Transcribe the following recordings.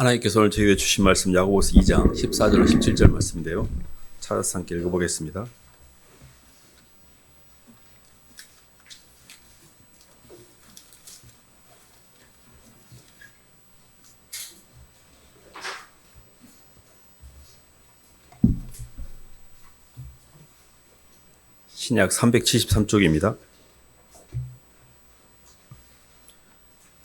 하나님께서 오늘 저희에게 주신 말씀 야고보서 2장 14절로 17절 말씀인데요. 찾아서 함께 읽어보겠습니다. 신약 373쪽입니다.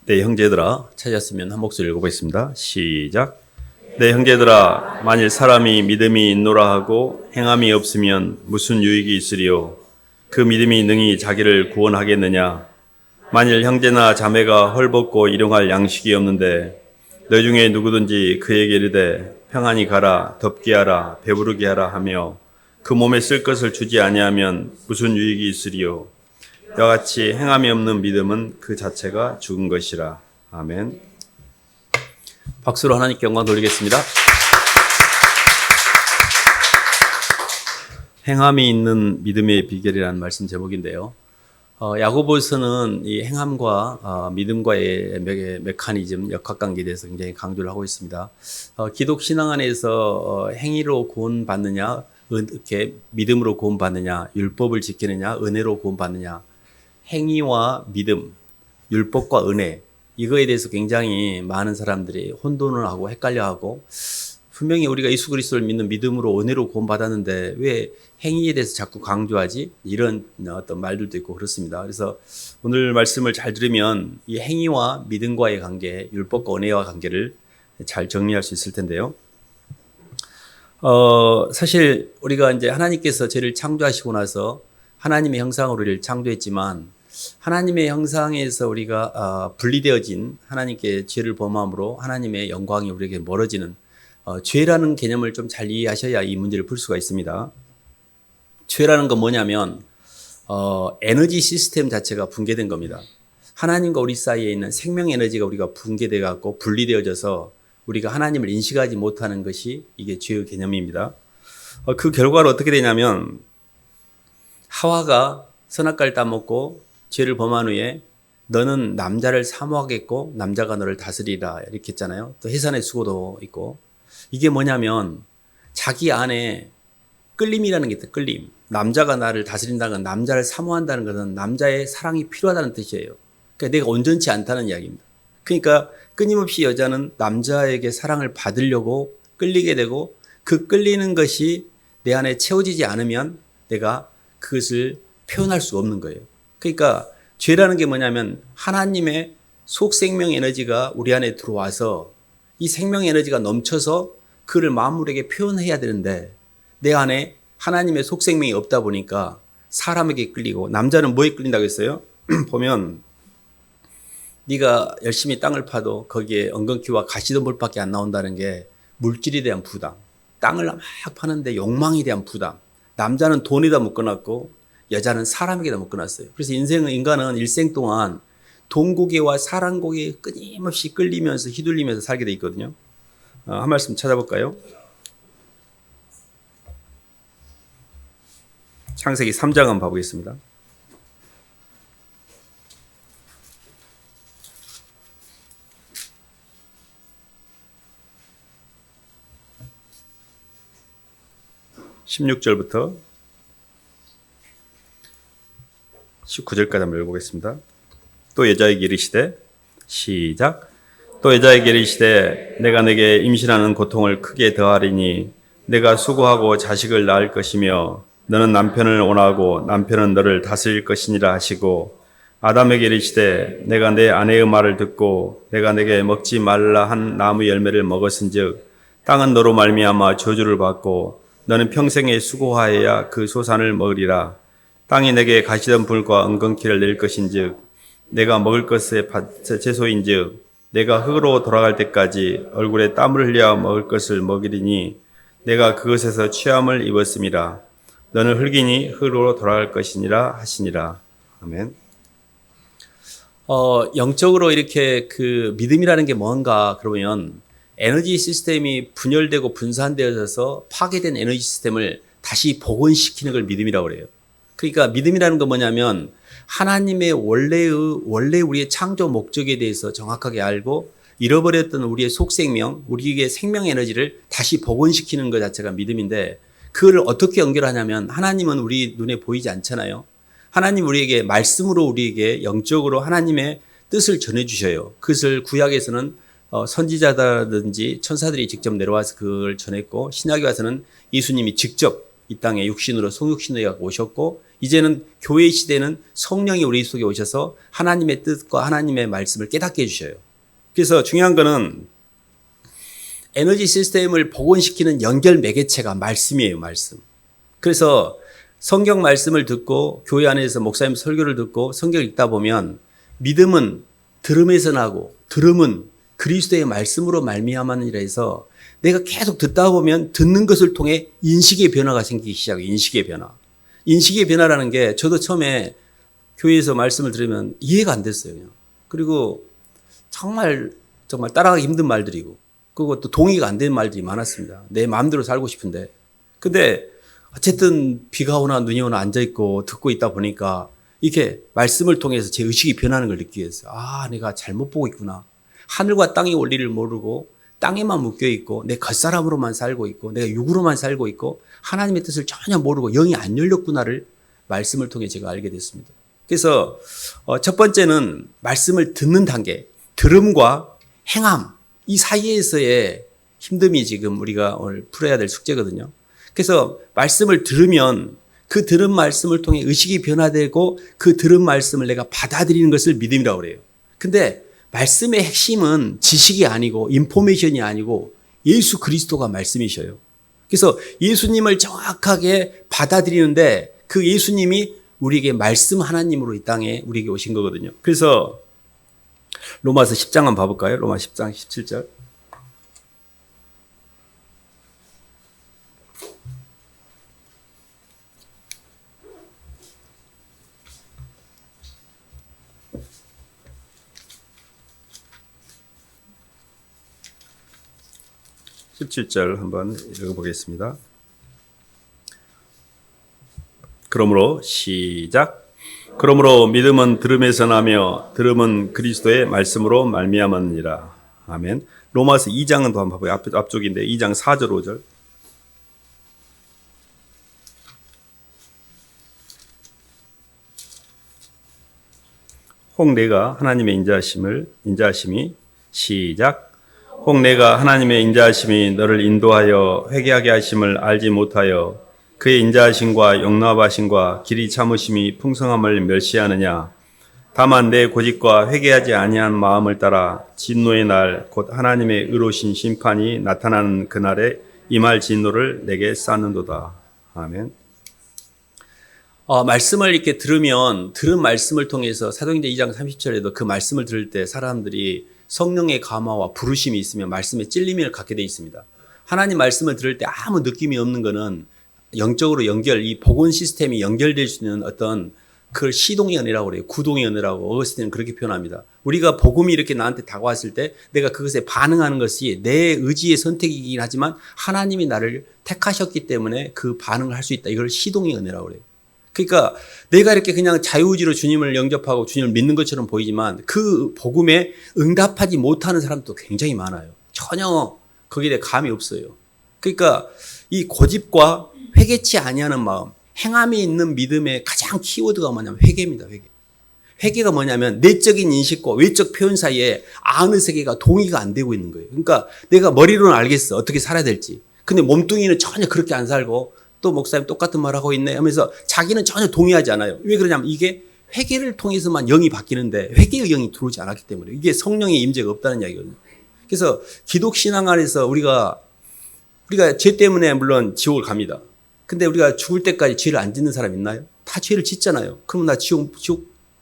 내 형제들아, 찾았으면 한 목소리 읽어보겠습니다. 시작. 내 형제들아, 만일 사람이 믿음이 있노라 하고 행함이 없으면 무슨 유익이 있으리요? 그 믿음이 능히 자기를 구원하겠느냐? 만일 형제나 자매가 헐벗고 일용할 양식이 없는데 너 중에 누구든지 그에게 이르되 평안히 가라, 덥게 하라, 배부르게 하라 하며 그 몸에 쓸 것을 주지 아니하면 무슨 유익이 있으리요? 이와 같이 행함이 없는 믿음은 그 자체가 죽은 것이라. 아멘. 박수로 하나님께 영광 돌리겠습니다. 행함이 있는 믿음의 비결이라는 말씀 제목인데요. 야고보서는 이 행함과 믿음과의 메커니즘, 역학관계에 대해서 굉장히 강조를 하고 있습니다. 기독 신앙 안에서 행위로 구원받느냐, 이렇게 믿음으로 구원받느냐, 율법을 지키느냐, 은혜로 구원받느냐, 행위와 믿음, 율법과 은혜, 이거에 대해서 굉장히 많은 사람들이 혼돈을 하고 헷갈려하고, 분명히 우리가 예수 그리스도를 믿는 믿음으로 은혜로 구원받았는데 왜 행위에 대해서 자꾸 강조하지? 이런 어떤 말들도 있고 그렇습니다. 그래서 오늘 말씀을 잘 들으면 이 행위와 믿음과의 관계, 율법과 은혜와 관계를 잘 정리할 수 있을 텐데요. 사실 우리가 이제 하나님께서 죄를 창조하시고 나서 하나님의 형상으로 우리를 창조했지만 하나님의 형상에서 우리가 분리되어진, 하나님께 죄를 범함으로 하나님의 영광이 우리에게 멀어지는 죄라는 개념을 좀 잘 이해하셔야 이 문제를 풀 수가 있습니다. 죄라는 건 뭐냐면 에너지 시스템 자체가 붕괴된 겁니다. 하나님과 우리 사이에 있는 생명 에너지가 우리가 붕괴되어 갖고 분리되어져서 우리가 하나님을 인식하지 못하는 것이 이게 죄의 개념입니다. 그 결과로 어떻게 되냐면 하와가 선악과를 따먹고 죄를 범한 후에 너는 남자를 사모하겠고 남자가 너를 다스리라 이렇게 했잖아요. 또 해산의 수고도 있고, 이게 뭐냐면 자기 안에 끌림이라는 게 있다. 끌림. 남자가 나를 다스린다는 건, 남자를 사모한다는 것은 남자의 사랑이 필요하다는 뜻이에요. 그러니까 내가 온전치 않다는 이야기입니다. 그러니까 끊임없이 여자는 남자에게 사랑을 받으려고 끌리게 되고, 그 끌리는 것이 내 안에 채워지지 않으면 내가 그것을 표현할 수 없는 거예요. 그러니까 죄라는 게 뭐냐면 하나님의 속생명 에너지가 우리 안에 들어와서 이 생명 에너지가 넘쳐서 그를 만물에게 표현해야 되는데 내 안에 하나님의 속생명이 없다 보니까 사람에게 끌리고, 남자는 뭐에 끌린다고 했어요? 보면 네가 열심히 땅을 파도 거기에 엉겅퀴와 가시덤불밖에 안 나온다는 게 물질에 대한 부담, 땅을 막 파는데 욕망에 대한 부담. 남자는 돈에다 묶어놨고 여자는 사람에게다 묶어놨어요. 그래서 인간은 일생 동안 돈고개와 사랑고개에 끊임없이 끌리면서 휘둘리면서 살게 돼 있거든요. 한 말씀 찾아볼까요? 창세기 3장 한번 봐보겠습니다. (16절부터) 19절까지 한번 읽어보겠습니다. 또 여자에게 이르시되, 시작. 또 여자에게 이르시되 내가 내게 임신하는 고통을 크게 더하리니 내가 수고하고 자식을 낳을 것이며 너는 남편을 원하고 남편은 너를 다스릴 것이니라 하시고, 아담에게 이르시되 내가 내 아내의 말을 듣고 내가 내게 먹지 말라 한 나무 열매를 먹었은즉 땅은 너로 말미암아 저주를 받고 너는 평생에 수고하여야 그 소산을 먹으리라. 땅이 내게 가시덤불과 엉겅퀴를 낼 것인즉 내가 먹을 것의 채소인즉 내가 흙으로 돌아갈 때까지 얼굴에 땀을 흘려 먹을 것을 먹이리니 내가 그것에서 취함을 입었음이라. 너는 흙이니 흙으로 돌아갈 것이니라 하시니라. 아멘. 영적으로 이렇게 그 믿음이라는 게 뭔가 그러면 에너지 시스템이 분열되고 분산되어져서 파괴된 에너지 시스템을 다시 복원시키는 걸 믿음이라고 그래요. 그러니까 믿음이라는 건 뭐냐면 하나님의 원래 우리의 창조 목적에 대해서 정확하게 알고 잃어버렸던 우리의 속생명, 우리의 생명 에너지를 다시 복원시키는 것 자체가 믿음인데 그걸 어떻게 연결하냐면 하나님은 우리 눈에 보이지 않잖아요. 하나님 우리에게 말씀으로 우리에게 영적으로 하나님의 뜻을 전해주셔요. 그것을 구약에서는 선지자라든지 천사들이 직접 내려와서 그걸 전했고 신약에 와서는 예수님이 직접 이 땅에 육신으로 성육신으로 오셨고 이제는 교회 시대는 성령이 우리 속에 오셔서 하나님의 뜻과 하나님의 말씀을 깨닫게 해주셔요. 그래서 중요한 거는 에너지 시스템을 복원시키는 연결 매개체가 말씀이에요. 말씀. 그래서 성경 말씀을 듣고 교회 안에서 목사님 설교를 듣고 성경을 읽다 보면 믿음은 들음에서 나고 들음은 그리스도의 말씀으로 말미암았느니라 해서 내가 계속 듣다 보면 듣는 것을 통해 인식의 변화가 생기기 시작해요. 인식의 변화. 인식의 변화라는 게 저도 처음에 교회에서 말씀을 들으면 이해가 안 됐어요. 그냥. 그리고 정말 따라가기 힘든 말들이고 그리고 또 동의가 안 되는 말들이 많았습니다. 내 마음대로 살고 싶은데. 근데 어쨌든 비가 오나 눈이 오나 앉아있고 듣고 있다 보니까 이렇게 말씀을 통해서 제 의식이 변하는 걸 느끼게 했어요. 아, 내가 잘못 보고 있구나. 하늘과 땅의 원리를 모르고 땅에만 묶여있고 내 겉사람으로만 살고 있고 내가 육으로만 살고 있고 하나님의 뜻을 전혀 모르고 영이 안 열렸구나를 말씀을 통해 제가 알게 됐습니다. 그래서 첫 번째는 말씀을 듣는 단계, 들음과 행함 이 사이에서의 힘듦이 지금 우리가 오늘 풀어야 될 숙제거든요. 그래서 말씀을 들으면 그 들은 말씀을 통해 의식이 변화되고 그 들은 말씀을 내가 받아들이는 것을 믿음이라고 그래요. 근데 말씀의 핵심은 지식이 아니고 인포메이션이 아니고 예수 그리스도가 말씀이셔요. 그래서 예수님을 정확하게 받아들이는데 그 예수님이 우리에게 말씀 하나님으로 이 땅에 우리에게 오신 거거든요. 그래서 로마서 10장 한번 봐볼까요? 로마 10장 17절. 한번 읽어보겠습니다. 그러므로 시작. 그러므로 믿음은 들음에서 나며 들음은 그리스도의 말씀으로 말미암았느니라. 아멘. 로마서 2장은 또 한번 봐봐요. 앞쪽인데 2장 4절 5절. 혹 내가 하나님의 인자하심이 시작. 혹 내가 하나님의 인자하심이 너를 인도하여 회개하게 하심을 알지 못하여 그의 인자하심과 용납하심과 길이 참으심이 풍성함을 멸시하느냐. 다만 내 고집과 회개하지 아니한 마음을 따라 진노의 날 곧 하나님의 의로우신 심판이 나타나는 그날에 임할 진노를 내게 쌓는도다. 아멘. 말씀을 이렇게 들으면 들은 말씀을 통해서 사도행전 2장 30절에도 그 말씀을 들을 때 사람들이 성령의 감화와 부르심이 있으면 말씀에 찔림을 갖게 돼 있습니다. 하나님 말씀을 들을 때 아무 느낌이 없는 거는 영적으로 이 복원 시스템이 연결될 수 있는 어떤 그걸 시동의 은혜라고 그래요. 구동의 은혜라고 어거스틴은 그렇게 표현합니다. 우리가 복음이 이렇게 나한테 다가왔을 때 내가 그것에 반응하는 것이 내 의지의 선택이긴 하지만 하나님이 나를 택하셨기 때문에 그 반응을 할 수 있다. 이걸 시동의 은혜라고 그래요. 그러니까 내가 이렇게 그냥 자유의지로 주님을 영접하고 주님을 믿는 것처럼 보이지만 그 복음에 응답하지 못하는 사람도 굉장히 많아요. 전혀 거기에 대해 감이 없어요. 그러니까 이 고집과 회개치 아니하는 마음, 행함이 있는 믿음의 가장 키워드가 뭐냐면 회개입니다. 회개가 뭐냐면 내적인 인식과 외적 표현 사이에 아는 세계가 동의가 안 되고 있는 거예요. 그러니까 내가 머리로는 알겠어. 어떻게 살아야 될지. 근데 몸뚱이는 전혀 그렇게 안 살고 또 목사님 똑같은 말 하고 있네 하면서 자기는 전혀 동의하지 않아요. 왜 그러냐면 이게 회개를 통해서만 영이 바뀌는데 회개의 영이 들어오지 않았기 때문에 이게 성령의 임재가 없다는 이야기거든요. 그래서 기독신앙 안에서 우리가 죄 때문에 물론 지옥을 갑니다. 근데 우리가 죽을 때까지 죄를 안 짓는 사람 있나요? 다 죄를 짓잖아요. 그럼 나 지옥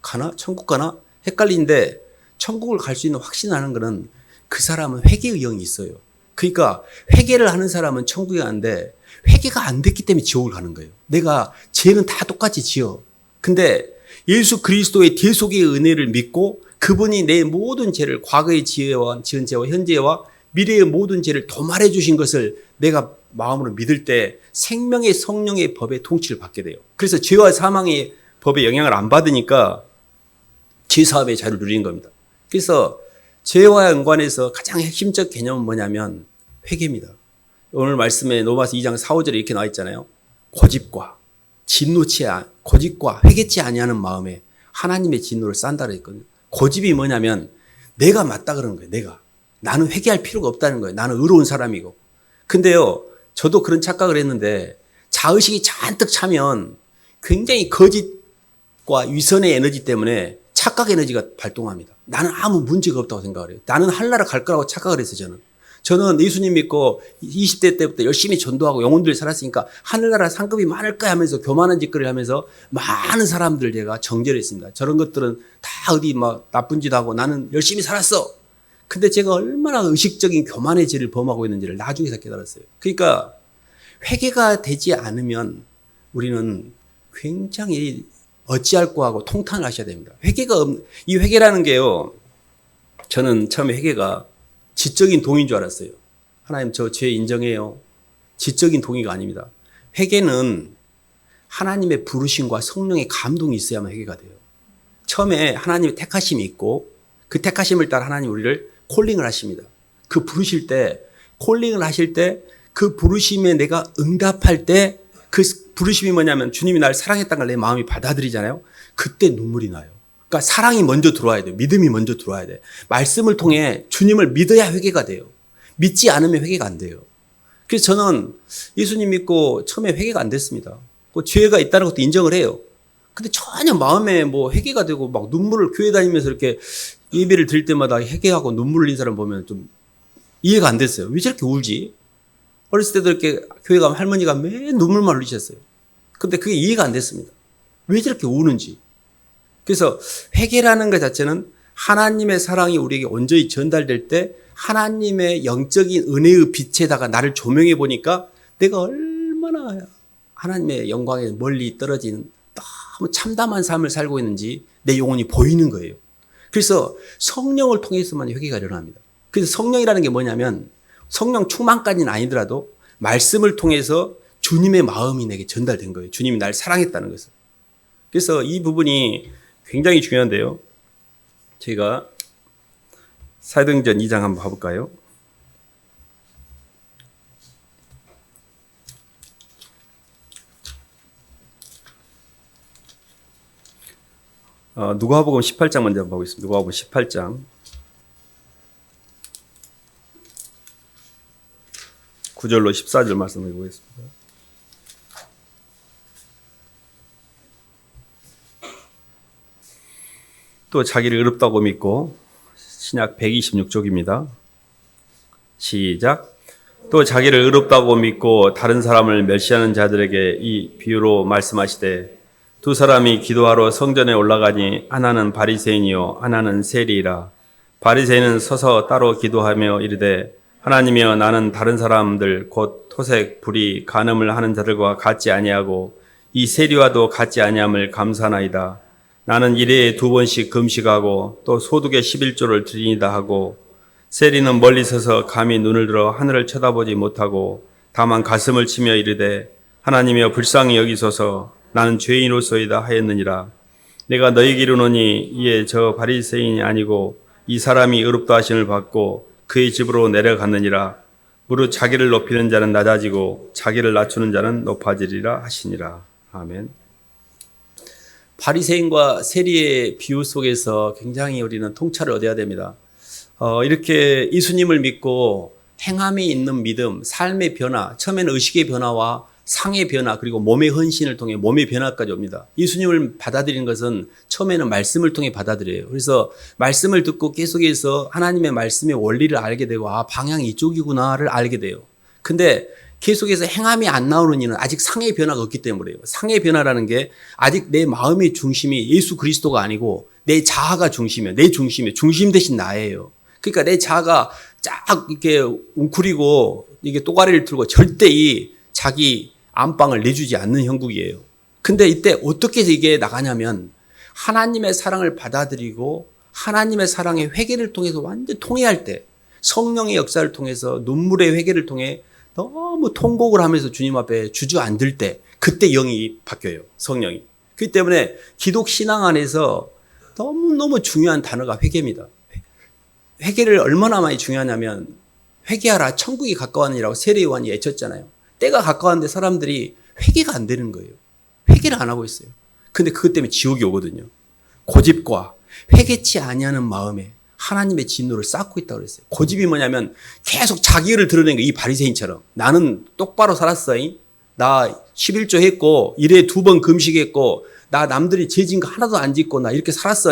가나? 천국 가나? 헷갈리는데 천국을 갈 수 있는 확신하는 거는 그 사람은 회개의 영이 있어요. 그러니까 회개를 하는 사람은 천국에 가는데 회개가 안 됐기 때문에 지옥을 가는 거예요. 내가 죄는 다 똑같이 지어. 근데 예수 그리스도의 대속의 은혜를 믿고 그분이 내 모든 죄를 과거의 지은 죄와 현재와 미래의 모든 죄를 도말해 주신 것을 내가 마음으로 믿을 때 생명의 성령의 법의 통치를 받게 돼요. 그래서 죄와 사망의 법의 영향을 안 받으니까 죄사함의 자유를 누리는 겁니다. 그래서 죄와 연관해서 가장 핵심적 개념은 뭐냐면 회개입니다. 오늘 말씀에 로마서 2장 4, 5절에 이렇게 나와 있잖아요. 고집과 회개치 아니하는 마음에 하나님의 진노를 싼다 그랬거든요. 고집이 뭐냐면 내가 맞다 그러는 거예요. 나는 회개할 필요가 없다는 거예요. 나는 의로운 사람이고. 근데요, 저도 그런 착각을 했는데 자의식이 잔뜩 차면 굉장히 거짓과 위선의 에너지 때문에 착각 에너지가 발동합니다. 나는 아무 문제가 없다고 생각을 해요. 나는 하늘나라 갈 거라고 착각을 했어요. 저는 예수님 믿고 20대 때부터 열심히 전도하고 영혼들 살았으니까 하늘나라 상급이 많을 거야 하면서 교만한 짓거리를 하면서 많은 사람들 제가 정죄를 했습니다. 저런 것들은 다 어디 막 나쁜 짓 하고 나는 열심히 살았어. 근데 제가 얼마나 의식적인 교만의 죄를 범하고 있는지를 나중에서 깨달았어요. 그러니까 회개가 되지 않으면 우리는 굉장히 어찌할 거 하고 통탄을 하셔야 됩니다. 이 회개라는 게요. 저는 처음에 회개가 지적인 동의인 줄 알았어요. 하나님 저 죄 인정해요. 지적인 동의가 아닙니다. 회개는 하나님의 부르심과 성령의 감동이 있어야만 회개가 돼요. 처음에 하나님의 택하심이 있고 그 택하심을 따라 하나님 우리를 콜링을 하십니다. 그 부르실 때 콜링을 하실 때 그 부르심에 내가 응답할 때 그 부르심이 뭐냐면 주님이 나를 사랑했다는 걸 내 마음이 받아들이잖아요. 그때 눈물이 나요. 그러니까 사랑이 먼저 들어와야 돼요. 믿음이 먼저 들어와야 돼요. 말씀을 통해 주님을 믿어야 회개가 돼요. 믿지 않으면 회개가 안 돼요. 그래서 저는 예수님 믿고 처음에 회개가 안 됐습니다. 그 죄가 있다는 것도 인정을 해요. 근데 전혀 마음에 뭐 회개가 되고 막 눈물을 교회 다니면서 이렇게 예배를 드릴 때마다 회개하고 눈물 흘린 사람 보면 좀 이해가 안 됐어요. 왜 저렇게 울지? 어렸을 때도 이렇게 교회 가면 할머니가 매일 눈물만 흘리셨어요. 근데 그게 이해가 안 됐습니다. 왜 저렇게 우는지. 그래서 회개라는 것 자체는 하나님의 사랑이 우리에게 온전히 전달될 때 하나님의 영적인 은혜의 빛에다가 나를 조명해 보니까 내가 얼마나 하나님의 영광에 멀리 떨어진 너무 참담한 삶을 살고 있는지 내 영혼이 보이는 거예요. 그래서 성령을 통해서만 회개가 일어납니다. 그래서 성령이라는 게 뭐냐면 성령 충만까지는 아니더라도 말씀을 통해서 주님의 마음이 내게 전달된 거예요. 주님이 날 사랑했다는 것을. 그래서 이 부분이 굉장히 중요한데요. 제가 사도행전 2장 한번 봐볼까요? 누가복음 18장 먼저 한번 보겠습니다. 누가복음 18장 9절로 14절 말씀을 보겠습니다. 또 자기를 의롭다고 믿고 신약 126쪽입니다. 시작. 또 자기를 의롭다고 믿고 다른 사람을 멸시하는 자들에게 이 비유로 말씀하시되 두 사람이 기도하러 성전에 올라가니 하나는 바리새인이요 하나는 세리라. 바리새인은 서서 따로 기도하며 이르되 하나님이여 나는 다른 사람들 곧 토색, 불의, 간음을 하는 자들과 같지 아니하고 이 세리와도 같지 아니함을 감사하나이다. 나는 일해에 2번씩 금식하고 또 소득의 11조를 드리니다 하고 세리는 멀리 서서 감히 눈을 들어 하늘을 쳐다보지 못하고 다만 가슴을 치며 이르되 하나님이여 불쌍히 여기소서 나는 죄인으로소이다 하였느니라. 내가 너희에게 이르노니 이에 저 바리새인이 아니고 이 사람이 의롭다 하심을 받고 그의 집으로 내려갔느니라. 무릇 자기를 높이는 자는 낮아지고 자기를 낮추는 자는 높아지리라 하시니라. 아멘. 바리새인과 세리의 비유 속에서 굉장히 우리는 통찰을 얻어야 됩니다. 이렇게 예수님을 믿고 행함이 있는 믿음, 삶의 변화, 처음에는 의식의 변화와 상의 변화 그리고 몸의 헌신을 통해 몸의 변화까지 옵니다. 예수님을 받아들이는 것은 처음에는 말씀을 통해 받아들여요. 그래서 말씀을 듣고 계속해서 하나님의 말씀의 원리를 알게 되고 방향이 이쪽이구나를 알게 돼요. 근데 계속해서 행함이 안 나오는 이유는 아직 상의 변화가 없기 때문이에요. 상의 변화라는 게 아직 내 마음의 중심이 예수 그리스도가 아니고 내 자아가 중심이에요. 내 중심이에요. 중심 대신 나예요. 그러니까 내 자아가 쫙 이렇게 웅크리고 이게 또가리를 틀고 절대 이 자기 안방을 내주지 않는 형국이에요. 근데 이때 어떻게 이게 나가냐면 하나님의 사랑을 받아들이고 하나님의 사랑의 회개를 통해서 완전 통회할 때 성령의 역사를 통해서 눈물의 회개를 통해 너무 통곡을 하면서 주님 앞에 주저앉을 때 그때 영이 바뀌어요. 성령이. 그렇기 때문에 기독 신앙 안에서 너무너무 중요한 단어가 회개입니다. 회개를 얼마나 많이 중요하냐면 회개하라 천국이 가까웠느니라고 세례 요한이 외쳤잖아요. 때가 가까웠는데 사람들이 회개가 안 되는 거예요. 회개를 안 하고 있어요. 근데 그것 때문에 지옥이 오거든요. 고집과 회개치 아니하는 마음에 하나님의 진노를 쌓고 있다고 그랬어요. 고집이 뭐냐면 계속 자기 의를 드러내는 거예요. 이 바리새인처럼. 나는 똑바로 살았어. 나 11조 했고 일에 2번 금식했고 나 남들이 죄진 거 하나도 안 짓고 나 이렇게 살았어.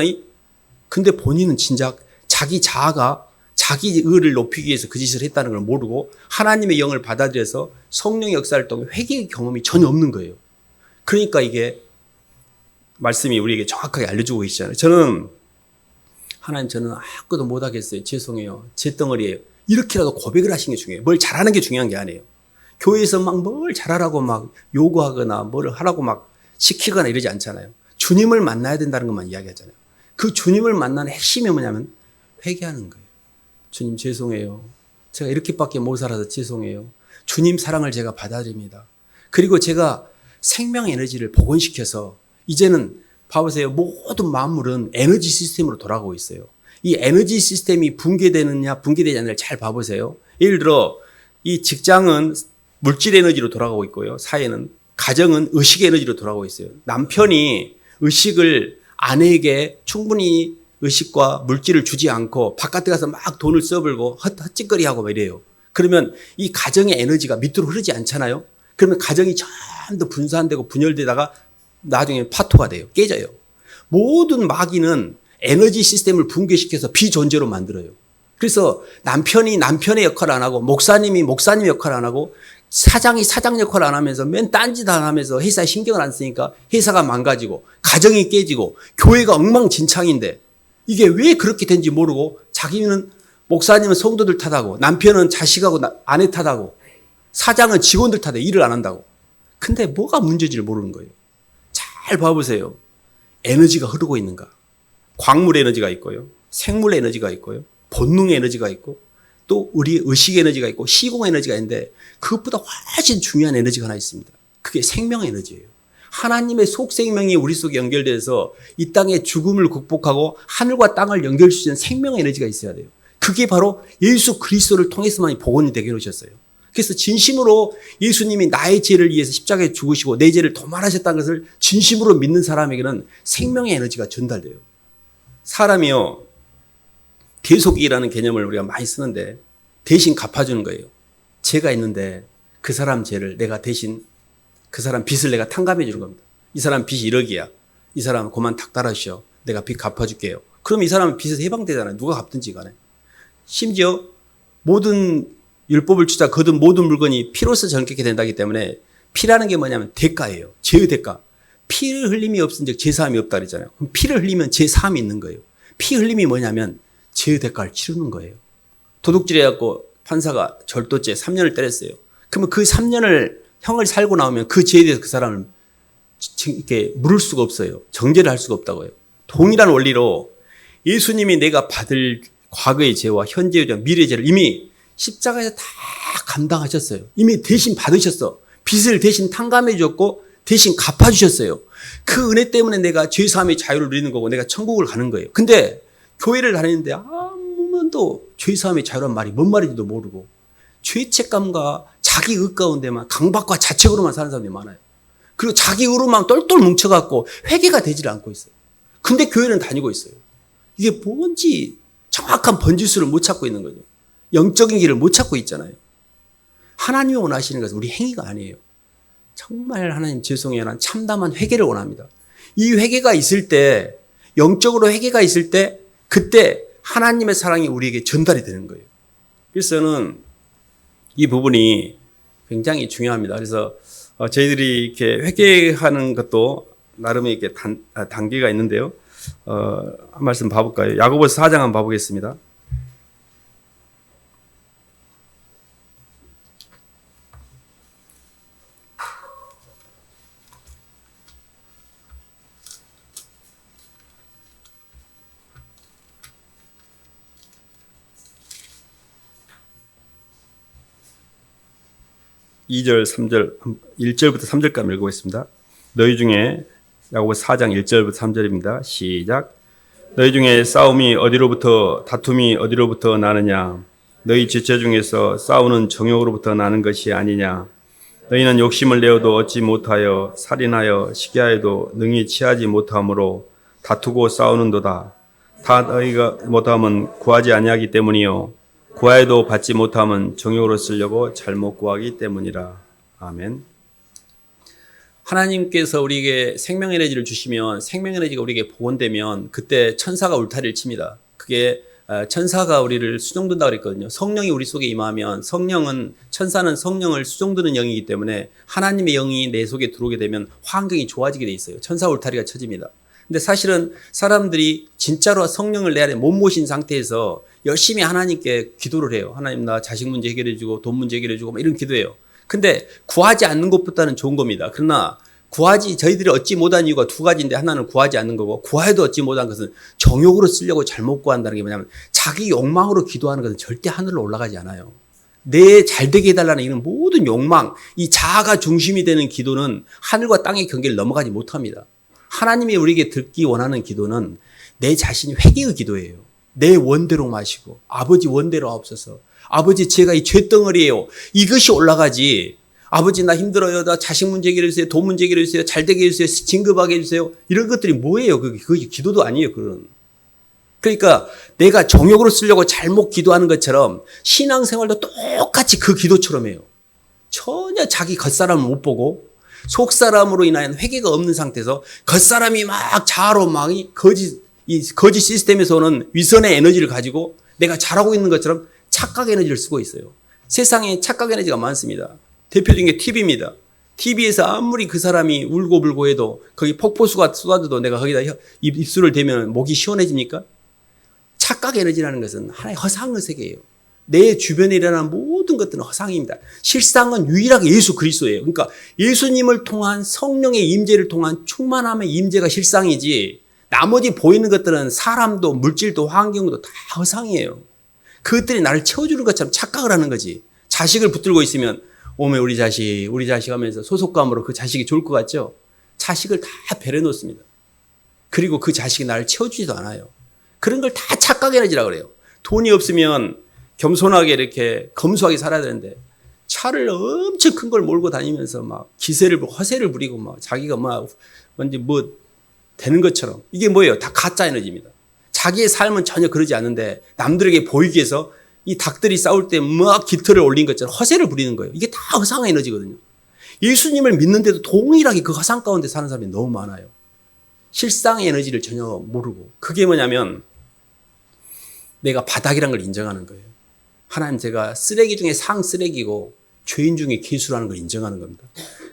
근데 본인은 진작 자기 자아가 자기 의를 높이기 위해서 그 짓을 했다는 걸 모르고 하나님의 영을 받아들여서 성령의 역사를 통해 회개의 경험이 전혀 없는 거예요. 그러니까 이게 말씀이 우리에게 정확하게 알려주고 계시잖아요. 저는 하나님 저는 아무것도 못하겠어요. 죄송해요. 제 덩어리예요. 이렇게라도 고백을 하시는 게 중요해요. 뭘 잘하는 게 중요한 게 아니에요. 교회에서 막 뭘 잘하라고 막 요구하거나 뭘 하라고 막 시키거나 이러지 않잖아요. 주님을 만나야 된다는 것만 이야기하잖아요. 그 주님을 만나는 핵심이 뭐냐면 회개하는 거예요. 주님 죄송해요. 제가 이렇게밖에 못 살아서 죄송해요. 주님 사랑을 제가 받아들입니다. 그리고 제가 생명 에너지를 복원시켜서 이제는 봐보세요. 모든 만물은 에너지 시스템으로 돌아가고 있어요. 이 에너지 시스템이 붕괴되느냐 붕괴되지 않느냐 잘 봐보세요. 예를 들어 이 직장은 물질 에너지로 돌아가고 있고요. 사회는 가정은 의식 에너지로 돌아가고 있어요. 남편이 의식을 아내에게 충분히 의식과 물질을 주지 않고 바깥에 가서 막 돈을 써불고 헛짓거리하고 이래요. 그러면 이 가정의 에너지가 밑으로 흐르지 않잖아요. 그러면 가정이 전부 분산되고 분열되다가 나중에 파토가 돼요. 깨져요. 모든 마귀는 에너지 시스템을 붕괴시켜서 비존재로 만들어요. 그래서 남편이 남편의 역할을 안 하고 목사님이 목사님의 역할을 안 하고 사장이 사장 역할을 안 하면서 맨 딴짓 안 하면서 회사에 신경을 안 쓰니까 회사가 망가지고 가정이 깨지고 교회가 엉망진창인데 이게 왜 그렇게 된지 모르고 자기는 목사님은 성도들 탓하고 남편은 자식하고 아내 탓하고 사장은 직원들 탓해 일을 안 한다고. 근데 뭐가 문제인지를 모르는 거예요. 잘 봐보세요. 에너지가 흐르고 있는가. 광물 에너지가 있고요. 생물 에너지가 있고요. 본능 에너지가 있고 또 우리 의식 에너지가 있고 시공 에너지가 있는데 그것보다 훨씬 중요한 에너지가 하나 있습니다. 그게 생명 에너지예요. 하나님의 속생명이 우리 속에 연결돼서 이 땅의 죽음을 극복하고 하늘과 땅을 연결시키는 생명 에너지가 있어야 돼요. 그게 바로 예수 그리스도를 통해서만이 복원이 되게 해놓으셨어요. 그래서 진심으로 예수님이 나의 죄를 위해서 십자가에 죽으시고 내 죄를 도말하셨다는 것을 진심으로 믿는 사람에게는 생명의 에너지가 전달돼요. 사람이요. 대속이라는 개념을 우리가 많이 쓰는데 대신 갚아주는 거예요. 죄가 있는데 그 사람 죄를 내가 대신 그 사람 빚을 내가 탕감해 주는 겁니다. 이 사람 빚이 1억이야. 이 사람 그만 탁 달아주셔. 내가 빚 갚아줄게요. 그럼 이 사람은 빚에서 해방되잖아요. 누가 갚든지 간에. 심지어 모든 율법을 주자 거둔 모든 물건이 피로서 정결케 된다기 때문에 피라는 게 뭐냐면 대가예요. 죄의 대가. 피를 흘림이 없은 즉 제사함이 없다 그랬잖아요. 그럼 피를 흘리면 제사함이 있는 거예요. 피 흘림이 뭐냐면 죄의 대가를 치르는 거예요. 도둑질해갖고 판사가 절도죄 3년을 때렸어요. 그러면 그 3년을 형을 살고 나오면 그 죄에 대해서 그 사람을 이렇게 물을 수가 없어요. 정죄를 할 수가 없다고요. 동일한 원리로 예수님이 내가 받을 과거의 죄와 현재의 죄와 미래의 죄를 이미 십자가에서 다 감당하셨어요. 이미 대신 받으셨어. 빚을 대신 탕감해 줬고 대신 갚아주셨어요. 그 은혜 때문에 내가 죄사함의 자유를 누리는 거고 내가 천국을 가는 거예요. 근데 교회를 다니는데 아무 번도 죄사함의 자유란 말이 뭔 말인지도 모르고 죄책감과 자기 의 가운데만 강박과 자책으로만 사는 사람들이 많아요. 그리고 자기 의로만 똘똘 뭉쳐갖고 회개가 되지를 않고 있어요. 근데 교회는 다니고 있어요. 이게 뭔지 정확한 번지수를 못 찾고 있는 거죠. 영적인 길을 못 찾고 있잖아요. 하나님이 원하시는 것은 우리 행위가 아니에요. 정말 하나님 죄송해요. 난 참담한 회개를 원합니다. 이 회개가 있을 때 영적으로 회개가 있을 때 그때 하나님의 사랑이 우리에게 전달이 되는 거예요. 그래서 저는 이 부분이 굉장히 중요합니다. 그래서 저희들이 이렇게 회개하는 것도 나름의 이렇게 단계가 있는데요. 한 말씀 봐볼까요? 야고보서 4장 한번 봐보겠습니다. (2절) (3절) 1절부터 3절까지 읽어보겠습니다. 너희 중에 야고보 4장 1절부터 3절입니다. 시작. 너희 중에 싸움이 어디로부터 다툼이 어디로부터 나느냐? 너희 지체 중에서 싸우는 정욕으로부터 나는 것이 아니냐? 너희는 욕심을 내어도 얻지 못하여 살인하여 시기하여도 능히 취하지 못하므로 다투고 싸우는도다. 다 너희가 못함은 구하지 아니하기 때문이요 구하여도 받지 못함은 정욕으로 쓰려고 잘못 구하기 때문이라. 아멘. 하나님께서 우리에게 생명 에너지를 주시면 생명 에너지가 우리에게 복원되면 그때 천사가 울타리를 칩니다. 그게 천사가 우리를 수종든다고 그랬거든요. 성령이 우리 속에 임하면 천사는 성령을 수종드는 영이기 때문에 하나님의 영이 내 속에 들어오게 되면 환경이 좋아지게 돼 있어요. 천사 울타리가 쳐집니다. 근데 사실은 사람들이 진짜로 성령을 내 안에 못 모신 상태에서 열심히 하나님께 기도를 해요. 하나님 나 자식 문제 해결해 주고 돈 문제 해결해 주고 이런 기도해요. 근데 구하지 않는 것보다는 좋은 겁니다. 그러나 저희들이 얻지 못한 이유가 두 가지인데 하나는 구하지 않는 거고 구하여도 얻지 못한 것은 정욕으로 쓰려고 잘못 구한다는 게 뭐냐면 자기 욕망으로 기도하는 것은 절대 하늘로 올라가지 않아요. 내 잘되게 해달라는 이런 모든 욕망, 이 자아가 중심이 되는 기도는 하늘과 땅의 경계를 넘어가지 못합니다. 하나님이 우리에게 듣기 원하는 기도는 내 자신이 회개의 기도예요. 내 원대로 마시고 아버지 원대로 하옵소서. 아버지 제가 이 죄덩어리예요. 이것이 올라가지. 아버지 나 힘들어요. 나 자식 문제 해결해 주세요. 돈 문제 해결해 주세요. 잘되게 해주세요. 진급하게 해주세요. 이런 것들이 뭐예요? 그게 기도도 아니에요. 그런. 그러니까 내가 정욕으로 쓰려고 잘못 기도하는 것처럼 신앙생활도 똑같이 그 기도처럼 해요. 전혀 자기 겉사람을 못 보고 속사람으로 인한 회개가 없는 상태에서 겉사람이 막 자아로 이 거짓 시스템에서 오는 위선의 에너지를 가지고 내가 잘하고 있는 것처럼 착각 에너지를 쓰고 있어요. 세상에 착각 에너지가 많습니다. 대표적인 게 TV입니다. TV에서 아무리 그 사람이 울고불고 해도 거기 폭포수가 쏟아져도 내가 거기다 입술을 대면 목이 시원해집니까? 착각 에너지라는 것은 하나의 허상의 세계예요. 내 주변에 일어나는 모든 것들은 허상입니다. 실상은 유일하게 예수 그리스도예요. 그러니까 예수님을 통한 성령의 임재를 통한 충만함의 임재가 실상이지 나머지 보이는 것들은 사람도 물질도 환경도 다 허상이에요. 그것들이 나를 채워주는 것처럼 착각을 하는 거지. 자식을 붙들고 있으면 오메 우리 자식 하면서 소속감으로 그 자식이 좋을 것 같죠? 자식을 다 배려놓습니다. 그리고 그 자식이 나를 채워주지도 않아요. 그런 걸 다 착각 에너지라고 그래요. 돈이 없으면 겸손하게 이렇게 검소하게 살아야 되는데 차를 엄청 큰 걸 몰고 다니면서 막 기세를 부리고 허세를 부리고 막 자기가 뭔지 되는 것처럼 이게 뭐예요? 다 가짜 에너지입니다. 자기의 삶은 전혀 그러지 않은데 남들에게 보이기 위해서 이 닭들이 싸울 때 막 깃털을 올린 것처럼 허세를 부리는 거예요. 이게 다 허상 에너지거든요. 예수님을 믿는데도 동일하게 그 허상 가운데 사는 사람이 너무 많아요. 실상의 에너지를 전혀 모르고 그게 뭐냐면 내가 바닥이라는 걸 인정하는 거예요. 하나님 제가 쓰레기 중에 상쓰레기고 죄인 중에 괴수라는 걸 인정하는 겁니다.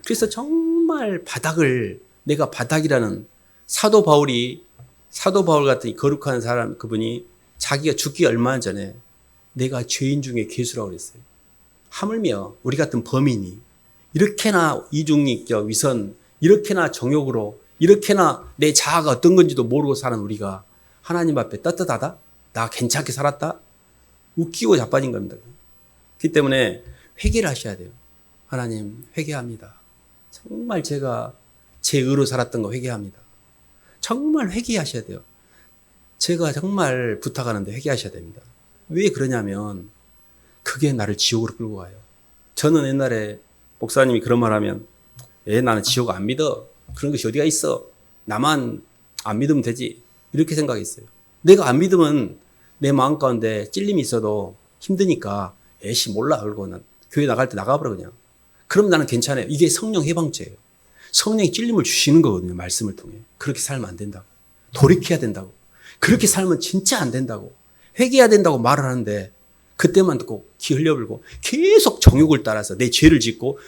그래서 정말 내가 바닥이라는 사도 바울 같은 거룩한 사람 그분이 자기가 죽기 얼마 전에 내가 죄인 중에 괴수라고 그랬어요. 하물며 우리 같은 범인이 이렇게나 이중인격 위선 이렇게나 정욕으로 이렇게나 내 자아가 어떤 건지도 모르고 사는 우리가 하나님 앞에 떳떳하다? 나 괜찮게 살았다? 웃기고 자빠진 겁니다. 그렇기 때문에 회개를 하셔야 돼요. 하나님 회개합니다. 정말 제가 제 의로 살았던 거 회개합니다. 정말 회개하셔야 돼요. 제가 정말 부탁하는데 회개하셔야 됩니다. 왜 그러냐면 그게 나를 지옥으로 끌고 가요. 저는 옛날에 목사님이 그런 말 하면 나는 지옥 안 믿어. 그런 것이 어디가 있어. 나만 안 믿으면 되지. 이렇게 생각했어요. 내가 안 믿으면 내 마음 가운데 찔림이 있어도 힘드니까 몰라. 그러고 난 교회 나갈 때 나가버려 그냥. 그럼 나는 괜찮아요. 이게 성령 해방죄예요. 성령이 찔림을 주시는 거거든요. 말씀을 통해. 그렇게 살면 안 된다고. 돌이켜야 된다고. 그렇게 살면 진짜 안 된다고. 회개해야 된다고 말을 하는데 그때만 듣고 기 흘려불고 계속 정욕을 따라서 내 죄를 짓고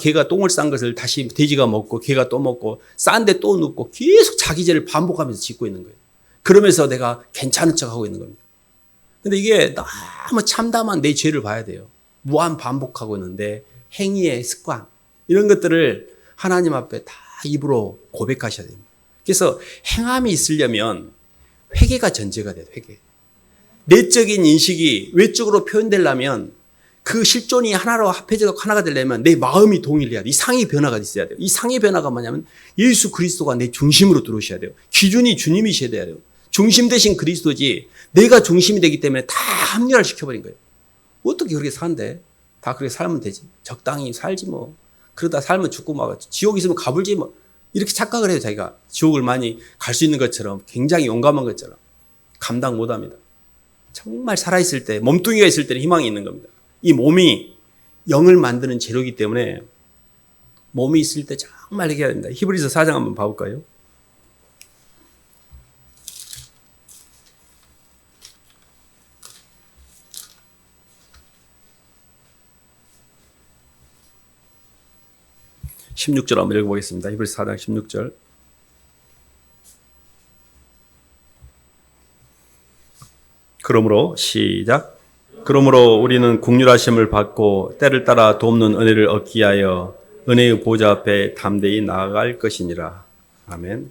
개가 똥을 싼 것을 다시 돼지가 먹고 개가 또 먹고 싼데 또 눕고 계속 자기 죄를 반복하면서 짓고 있는 거예요. 그러면서 내가 괜찮은 척하고 있는 겁니다. 근데 이게 너무 참담한 내 죄를 봐야 돼요. 무한 반복하고 있는데 행위의 습관 이런 것들을 하나님 앞에 다 입으로 고백하셔야 됩니다. 그래서 행함이 있으려면 회개가 전제가 돼요. 회개. 내적인 인식이 외적으로 표현되려면 그 실존이 하나로 합해져서 하나가 되려면 내 마음이 동일해야 돼요. 이 상의 변화가 있어야 돼요. 이 상의 변화가 뭐냐면 예수 그리스도가 내 중심으로 들어오셔야 돼요. 기준이 주님이셔야 돼요. 중심 대신 그리스도지 내가 중심이 되기 때문에 다 합리화를 시켜버린 거예요. 어떻게 그렇게 산대? 다 그렇게 살면 되지. 적당히 살지 뭐. 그러다 살면 죽고 막 지옥 있으면 가불지 뭐. 이렇게 착각을 해요. 자기가 지옥을 많이 갈 수 있는 것처럼 굉장히 용감한 것처럼 감당 못합니다. 정말 살아있을 때 몸뚱이가 있을 때는 희망이 있는 겁니다. 이 몸이 영을 만드는 재료이기 때문에 몸이 있을 때 정말 얘기해야 됩니다. 히브리서 4장 한번 봐볼까요? (16절) 한번 읽어보겠습니다. 히브리서 4장 16절. 그러므로 시작. 그러므로 우리는 긍휼하심을 받고 때를 따라 돕는 은혜를 얻기 위하여 은혜의 보좌 앞에 담대히 나아갈 것이니라. 아멘.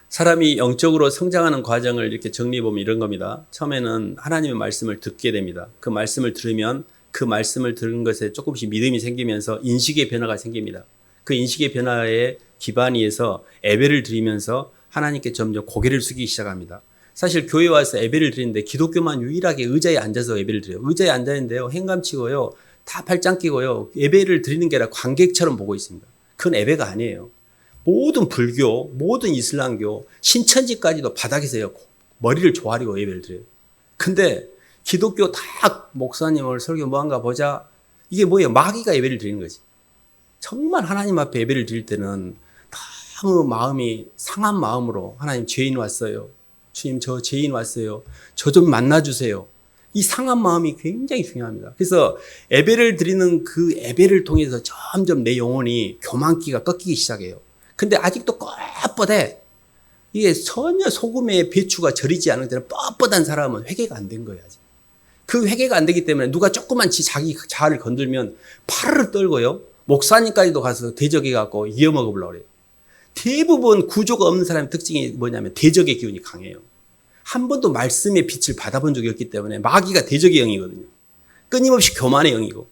사람이 영적으로 성장하는 과정을 이렇게 정리해보면 이런 겁니다. 처음에는 하나님의 말씀을 듣게 됩니다. 그 말씀을 들으면 그 말씀을 들은 것에 조금씩 믿음이 생기면서 인식의 변화가 생깁니다. 그 인식의 변화에 기반이 해서 예배를 드리면서 하나님께 점점 고개를 숙이기 시작합니다. 사실 교회 와서 예배를 드리는데 기독교만 유일하게 의자에 앉아서 예배를 드려요. 의자에 앉아있는데요. 행감치고요. 다 팔짱 끼고요. 예배를 드리는 게 아니라 관객처럼 보고 있습니다. 그건 예배가 아니에요. 모든 불교, 모든 이슬람교, 신천지까지도 바닥에서 머리를 조아리고 예배를 드려요. 근데 기독교 다 목사님을 설교 뭐한가 보자. 이게 뭐예요? 마귀가 예배를 드리는 거지. 정말 하나님 앞에 예배를 드릴 때는 너무 마음이 상한 마음으로 하나님 죄인 왔어요. 주님 저 죄인 왔어요. 저 좀 만나주세요. 이 상한 마음이 굉장히 중요합니다. 그래서 예배를 드리는 그 예배를 통해서 점점 내 영혼이 교만기가 꺾이기 시작해요. 근데 아직도 뻣뻣해. 이게 전혀 소금에 배추가 절이지 않은 데는 뻣뻣한 사람은 회개가 안 된 거예요. 아직. 그 회개가 안 되기 때문에 누가 조금만 자기 자아를 건들면 파르르 떨고요. 목사님까지도 가서 대적해갖고 이어먹어보려고 그래요. 대부분 구조가 없는 사람의 특징이 뭐냐면 대적의 기운이 강해요. 한 번도 말씀의 빛을 받아본 적이 없기 때문에 마귀가 대적의 영이거든요. 끊임없이 교만의 영이고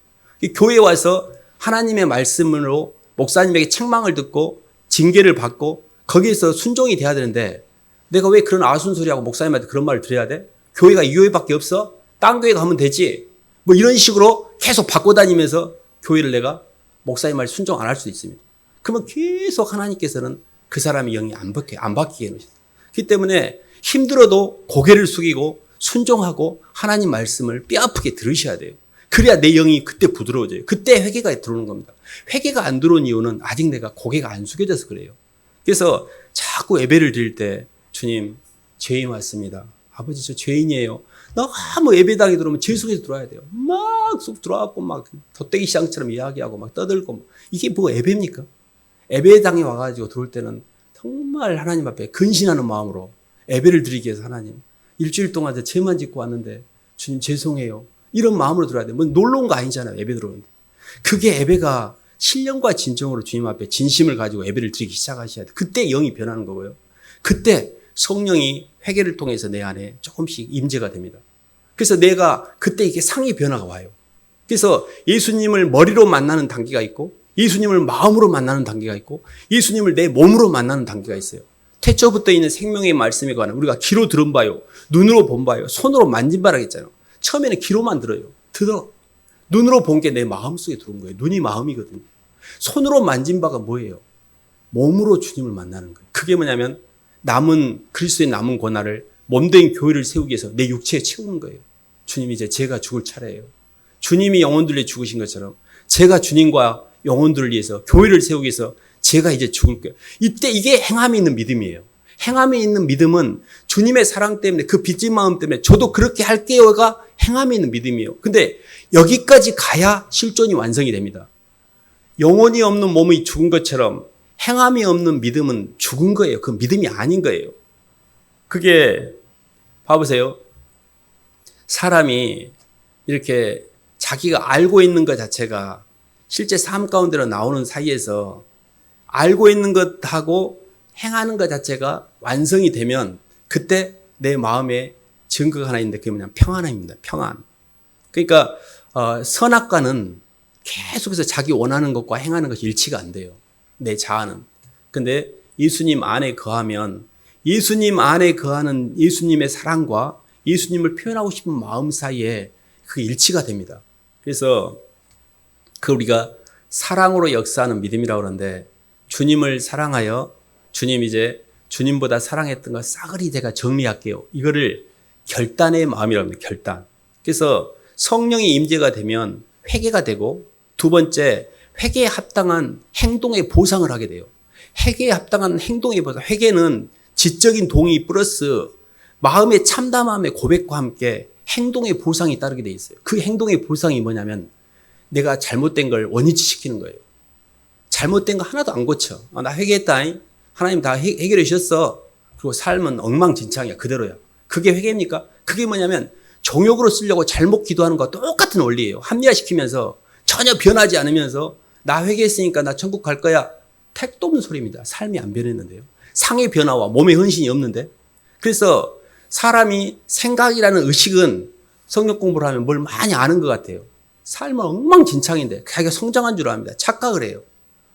교회에 와서 하나님의 말씀으로 목사님에게 책망을 듣고 징계를 받고 거기에서 순종이 돼야 되는데 내가 왜 그런 아순소리하고 목사님한테 그런 말을 드려야 돼? 교회가 이 교회밖에 없어? 딴 교회 가면 되지. 뭐 이런 식으로 계속 바꿔 다니면서 교회를 내가 목사님 말 순종 안 할 수도 있습니다. 그러면 계속 하나님께서는 그 사람의 영이 안 바뀌게 해놓으셨어요. 그렇기 때문에 힘들어도 고개를 숙이고 순종하고 하나님 말씀을 뼈아프게 들으셔야 돼요. 그래야 내 영이 그때 부드러워져요. 그때 회개가 들어오는 겁니다. 회개가 안 들어온 이유는 아직 내가 고개가 안 숙여져서 그래요. 그래서 자꾸 예배를 드릴 때 주님 죄인 왔습니다. 아버지 저 죄인이에요. 너무 예배당에 들어오면 죄 속에서 들어와야 돼요. 막 쏙 들어와갖고 막 덧대기 시장처럼 이야기하고 막 떠들고 이게 뭐 예배입니까? 예배당에 와가지고 들어올 때는 정말 하나님 앞에 근신하는 마음으로 예배를 드리기 위해서 하나님 일주일 동안 죄만 짓고 왔는데 주님 죄송해요. 이런 마음으로 들어야 돼요. 뭐 놀러 온 거 아니잖아요. 예배 들어오는데. 그게 예배가 신령과 진정으로 주님 앞에 진심을 가지고 예배를 드리기 시작하셔야 돼요. 그때 영이 변하는 거고요. 그때 성령이 회개를 통해서 내 안에 조금씩 임재가 됩니다. 그래서 내가 그때 이게 상의 변화가 와요. 그래서 예수님을 머리로 만나는 단계가 있고 예수님을 마음으로 만나는 단계가 있고 예수님을 내 몸으로 만나는 단계가 있어요. 태초부터 있는 생명의 말씀에 관한 우리가 귀로 들은 바요. 눈으로 본 바요. 손으로 만진 바라고 했잖아요. 처음에는 귀로만 들어요. 눈으로 본 게 내 마음속에 들어온 거예요. 눈이 마음이거든요. 손으로 만진 바가 뭐예요? 몸으로 주님을 만나는 거예요. 그게 뭐냐면 그리스도의 남은 권한을 몸된 교회를 세우기 위해서 내 육체에 채우는 거예요. 주님 이제 제가 죽을 차례예요. 주님이 영혼들을 위해 죽으신 것처럼 제가 주님과 영혼들을 위해서 교회를 세우기 위해서 제가 이제 죽을 거예요. 이때 이게 행함이 있는 믿음이에요. 행함이 있는 믿음은 주님의 사랑 때문에 그 빚진 마음 때문에 저도 그렇게 할게요가 행함이 있는 믿음이에요. 근데 여기까지 가야 실존이 완성이 됩니다. 영혼이 없는 몸이 죽은 것처럼 행함이 없는 믿음은 죽은 거예요. 그 믿음이 아닌 거예요. 그게 봐보세요. 사람이 이렇게 자기가 알고 있는 것 자체가 실제 삶 가운데로 나오는 사이에서 알고 있는 것하고 행하는 것 자체가 완성이 되면 그때 내 마음에 증거가 하나 있는데 그게 뭐냐면 평안입니다. 평안. 그러니까 선악과는 계속해서 자기 원하는 것과 행하는 것이 일치가 안 돼요. 내 자아는. 근데 예수님 안에 거하면 예수님 안에 거하는 예수님의 사랑과 예수님을 표현하고 싶은 마음 사이에 그 일치가 됩니다. 그래서 그 우리가 사랑으로 역사하는 믿음이라고 그러는데 주님을 사랑하여 주님 이제 주님보다 사랑했던 거 싸그리 제가 정리할게요. 이거를 결단의 마음이라고 합니다. 결단. 그래서 성령의 임재가 되면 회개가 되고 두 번째 회개에 합당한 행동의 보상을 하게 돼요. 회개에 합당한 행동의 보상. 회개는 지적인 동의 플러스 마음의 참담함의 고백과 함께 행동의 보상이 따르게 돼 있어요. 그 행동의 보상이 뭐냐면 내가 잘못된 걸 원위치 시키는 거예요. 잘못된 거 하나도 안 고쳐. 나 회개했다. 하나님 다 해결해 주셨어. 그리고 삶은 엉망진창이야. 그대로야. 그게 회개입니까? 그게 뭐냐면 정욕으로 쓰려고 잘못 기도하는 거와 똑같은 원리예요. 합리화시키면서 전혀 변하지 않으면서 나 회개했으니까 나 천국 갈 거야. 택도 없는 소리입니다. 삶이 안 변했는데요. 상의 변화와 몸의 헌신이 없는데. 그래서 사람이 생각이라는 의식은 성경 공부를 하면 뭘 많이 아는 것 같아요. 삶은 엉망진창인데 자기가 성장한 줄 압니다. 착각을 해요.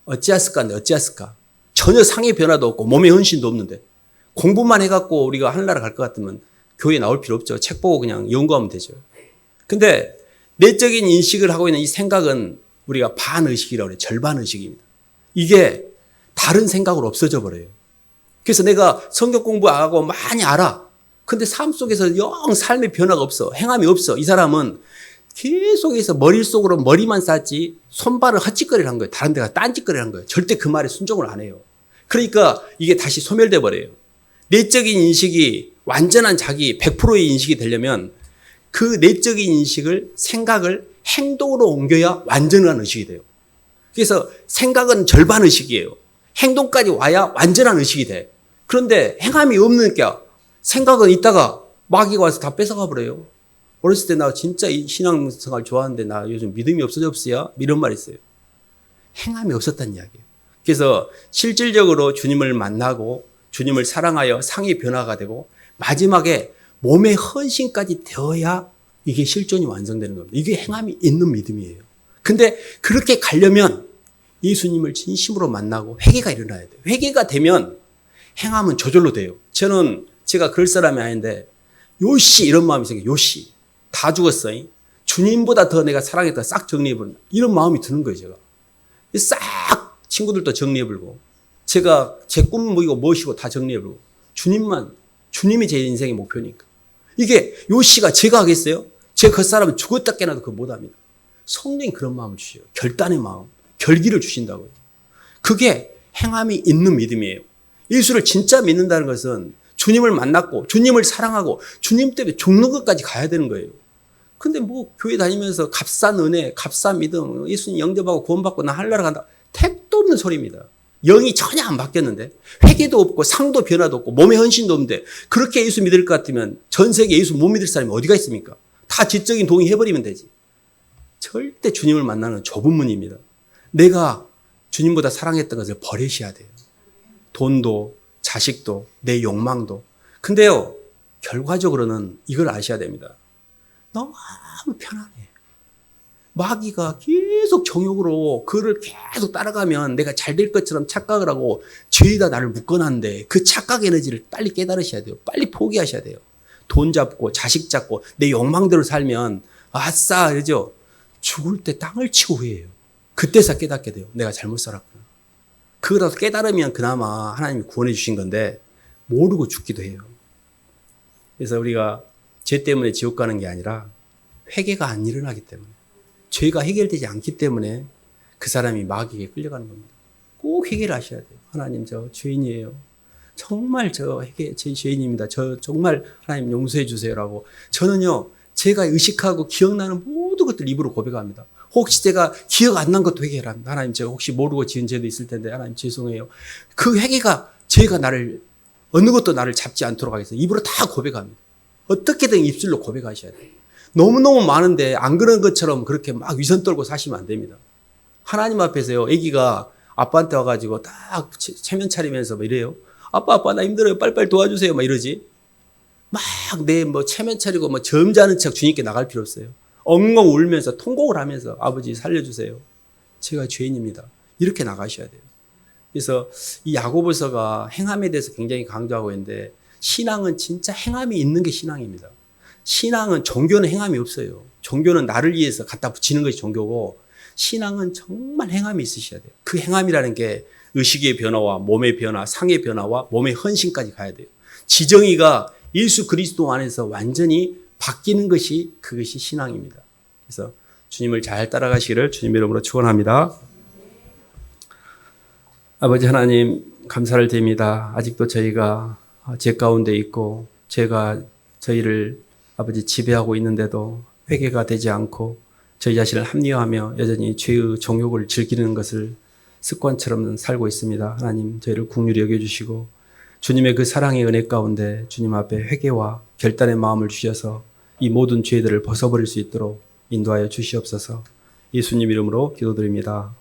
어찌했을까? 전혀 상의 변화도 없고 몸의 헌신도 없는데 공부만 해갖고 우리가 하늘나라 갈 것 같으면 교회 나올 필요 없죠. 책 보고 그냥 연구하면 되죠. 근데 내적인 인식을 하고 있는 이 생각은 우리가 반의식이라고 해요. 절반의식입니다. 이게 다른 생각으로 없어져 버려요. 그래서 내가 성경 공부 안 하고 많이 알아. 근데 삶 속에서 영 삶의 변화가 없어. 행함이 없어. 이 사람은 계속해서 머릿속으로 머리만 쌓지 손발을 헛짓거리를 한 거예요. 다른 데가 딴짓거리를 한 거예요. 절대 그 말에 순종을 안 해요. 그러니까 이게 다시 소멸돼 버려요. 내적인 인식이 완전한 자기 100%의 인식이 되려면 그 내적인 인식을 생각을 행동으로 옮겨야 완전한 의식이 돼요. 그래서 생각은 절반 의식이에요. 행동까지 와야 완전한 의식이 돼. 그런데 행함이 없으니까 생각은 있다가 마귀가 와서 다 뺏어가 버려요. 어렸을 때 나 진짜 이 신앙생활 좋아하는데 나 요즘 믿음이 없어졌어요. 이런 말이 있어요. 행함이 없었다는 이야기예요. 그래서 실질적으로 주님을 만나고 주님을 사랑하여 상의 변화가 되고 마지막에 몸의 헌신까지 되어야 이게 실존이 완성되는 겁니다. 이게 행함이 있는 믿음이에요. 근데 그렇게 가려면 예수님을 진심으로 만나고 회개가 일어나야 돼요. 회개가 되면 행함은 저절로 돼요. 제가 그럴 사람이 아닌데 요시 이런 마음이 생겨요. 요시. 다 죽었어. 주님보다 더 내가 사랑했다. 싹 정리해버린다. 이런 마음이 드는 거예요. 제가. 싹 친구들도 정리해버리고 제가 제 꿈 모시고 다 정리해버리고 주님이 제 인생의 목표니까. 이게 요시가 제가 하겠어요? 제 겉사람은 죽었다 깨나도 그거 못합니다. 성령이 그런 마음을 주셔요. 결단의 마음, 결기를 주신다고요. 그게 행함이 있는 믿음이에요. 예수를 진짜 믿는다는 것은 주님을 만났고 주님을 사랑하고 주님 때문에 죽는 것까지 가야 되는 거예요. 근데 뭐 교회 다니면서 값싼 은혜, 값싼 믿음, 예수님 영접하고 구원받고 나 하늘나라 간다. 택도 없는 소리입니다. 영이 전혀 안 바뀌었는데 회개도 없고 상도 변화도 없고 몸의 헌신도 없는데 그렇게 예수 믿을 것 같으면 전 세계 예수 못 믿을 사람이 어디가 있습니까? 다 지적인 동의해버리면 되지. 절대 주님을 만나는 좁은 문입니다. 내가 주님보다 사랑했던 것을 버리셔야 돼요. 돈도 자식도 내 욕망도. 근데요 결과적으로는 이걸 아셔야 됩니다. 너무 편안해. 마귀가 계속 정욕으로 그를 계속 따라가면 내가 잘 될 것처럼 착각을 하고 죄에다 나를 묶어놨는데 그 착각 에너지를 빨리 깨달으셔야 돼요. 빨리 포기하셔야 돼요. 돈 잡고 자식 잡고 내 욕망대로 살면 아싸 그러죠. 죽을 때 땅을 치고 후회해요. 그때서 깨닫게 돼요. 내가 잘못 살았구나. 그거라도 깨달으면 그나마 하나님이 구원해 주신 건데 모르고 죽기도 해요. 그래서 우리가 죄 때문에 지옥 가는 게 아니라 회개가 안 일어나기 때문에 죄가 해결되지 않기 때문에 그 사람이 마귀에게 끌려가는 겁니다. 꼭 회개를 하셔야 돼요. 하나님 저 죄인이에요. 정말 제 죄인입니다. 저 정말 하나님 용서해 주세요라고. 저는요 제가 의식하고 기억나는 모든 것들 입으로 고백합니다. 혹시 제가 기억 안 난 것도 회개를 합니다. 하나님 제가 혹시 모르고 지은 죄도 있을 텐데 하나님 죄송해요. 그 회개가 죄가 어느 것도 나를 잡지 않도록 하겠어요. 입으로 다 고백합니다. 어떻게든 입술로 고백하셔야 돼요. 너무너무 많은데 안 그런 것처럼 그렇게 막 위선 떨고 사시면 안 됩니다. 하나님 앞에서요. 아기가 아빠한테 와가지고 딱 체면 차리면서 막 이래요. 아빠 나 힘들어요. 빨리빨리 도와주세요. 막 이러지. 막 내 체면 차리고 점잖은 척 주님께 나갈 필요 없어요. 엉엉 울면서 통곡을 하면서 아버지 살려주세요. 제가 죄인입니다. 이렇게 나가셔야 돼요. 그래서 이 야고보서가 행함에 대해서 굉장히 강조하고 있는데 신앙은 진짜 행함이 있는 게 신앙입니다. 신앙은 종교는 행함이 없어요. 종교는 나를 위해서 갖다 붙이는 것이 종교고 신앙은 정말 행함이 있으셔야 돼요. 그 행함이라는 게 의식의 변화와 몸의 변화, 상의 변화와 몸의 헌신까지 가야 돼요. 지정의가 예수 그리스도 안에서 완전히 바뀌는 것이 그것이 신앙입니다. 그래서 주님을 잘 따라가시기를 주님의 이름으로 축원합니다. 아버지 하나님 감사를 드립니다. 아직도 저희가 죄 가운데 있고 죄가 저희를 아버지 지배하고 있는데도 회개가 되지 않고 저희 자신을 합리화하며 여전히 죄의 정욕을 즐기는 것을 습관처럼 살고 있습니다. 하나님 저희를 긍휼히 여겨주시고 주님의 그 사랑의 은혜 가운데 주님 앞에 회개와 결단의 마음을 주셔서 이 모든 죄들을 벗어버릴 수 있도록 인도하여 주시옵소서. 예수님 이름으로 기도드립니다.